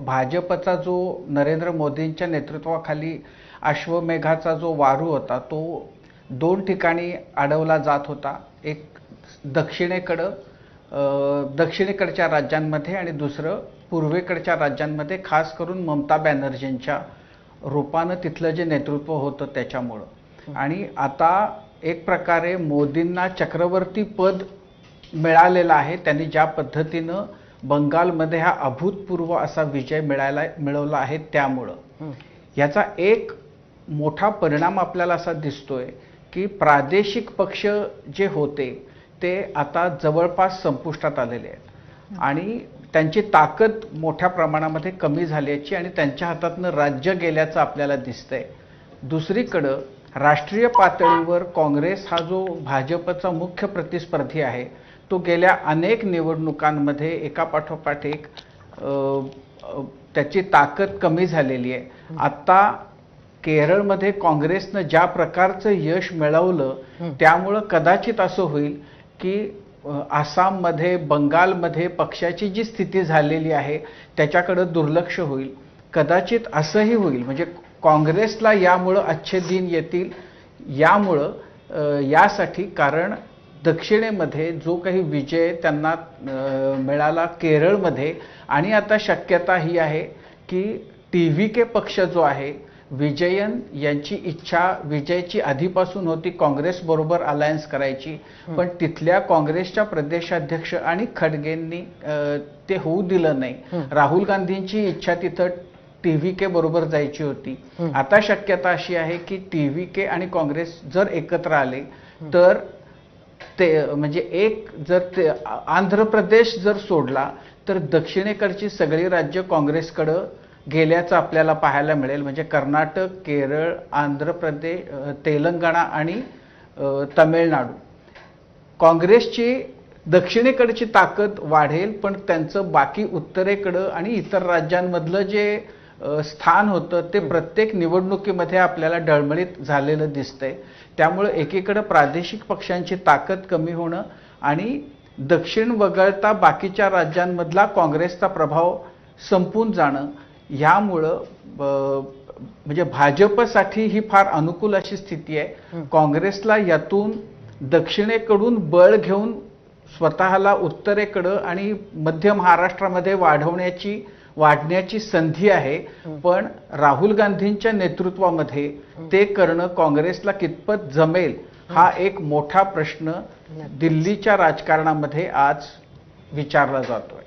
भाजपचा जो नरेंद्र मोदींच्या नेतृत्वाखाली अश्वमेघाचा जो वारू होता तो दोन ठिकाणी अडवला जात होता. एक दक्षिणेकडच्या राज्यांमध्ये आणि दुसरं पूर्वेकडच्या राज्यांमध्ये, खास करून ममता बॅनर्जींच्या रूपानं तिथलं जे नेतृत्व होतं त्याच्यामुळं. आणि आता एक प्रकारे मोदींना चक्रवर्ती पद मिळालेलं आहे. त्यांनी ज्या पद्धतीनं बंगालमध्ये हा अभूतपूर्व असा विजय मिळवला आहे त्यामुळं याचा एक मोठा परिणाम आपल्याला असा दिसतोय की प्रादेशिक पक्ष जे होते ते आता जवळपास संपुष्टात आलेले आहेत आणि त्यांची ताकद मोठ्या प्रमाणामध्ये कमी झाल्याची आणि त्यांच्या हातातनं राज्य गेल्याचं आपल्याला दिसतंय. दुसरीकडं राष्ट्रीय पातळीवर काँग्रेस हा जो भाजपचा मुख्य प्रतिस्पर्धी आहे तो गेल्या अनेक निवडणुकांमध्ये एकापाठोपाठ एक त्याची ताकद कमी झालेली आहे. आता केरळमध्ये काँग्रेसनं ज्या प्रकारचं यश मिळवलं त्यामुळं कदाचित असं होईल की आसाममध्ये, बंगालमध्ये पक्षाची जी स्थिती झालेली आहे त्याच्याकडे दुर्लक्ष होईल. कदाचित असंही होईल, म्हणजे काँग्रेसला यामुळं अच्छे दिन येतील. यासाठी कारण दक्षिणेमध्ये जो काही विजय त्यांना मिळाला केरळमध्ये, आणि आता शक्यता ही आहे की TVK पक्ष जो आहे, विजयन यांची इच्छा विजयची आधीपासून होती काँग्रेस बरोबर अलायन्स करायची, पण तिथल्या काँग्रेसच्या प्रदेशाध्यक्ष आणि खडगेंनी ते होऊ दिलं नाही. राहुल गांधींची इच्छा तिथं TVK बरोबर जायची होती. आता शक्यता अशी आहे की TVK आणि काँग्रेस जर एकत्र आले तर ते म्हणजे जर आंध्र प्रदेश जर सोडला तर दक्षिणेकडची सगळी राज्य काँग्रेसकडे गेल्याचं आपल्याला पाहायला मिळेल. म्हणजे कर्नाटक, केरळ, आंध्र प्रदेश, तेलंगणा आणि तमिळनाडू. काँग्रेसची दक्षिणेकडची ताकद वाढेल, पण त्यांचं बाकी उत्तरेकडं आणि इतर राज्यांमधलं जे स्थान होतं ते प्रत्येक निवडणुकीमध्ये आपल्याला डळमळीत झालेलं दिसतंय. त्यामुळे एकीकडे प्रादेशिक पक्षांची ताकद कमी होणं आणि दक्षिण वगळता बाकीच्या राज्यांमधला काँग्रेसचा प्रभाव संपून जाणं, ह्यामुळं म्हणजे भाजपसाठी ही फार अनुकूल अशी स्थिती आहे. काँग्रेसला यातून दक्षिणेकडून बळ घेऊन स्वतःला उत्तरेकडं आणि मध्य महाराष्ट्रामध्ये वाढण्याची संधी आहे. पण राहुल गांधींच्या नेतृत्वामध्ये ते करणं काँग्रेसला कितपत जमेल हा एक मोठा प्रश्न दिल्लीच्या राजकारणामध्ये आज विचारला जातोय.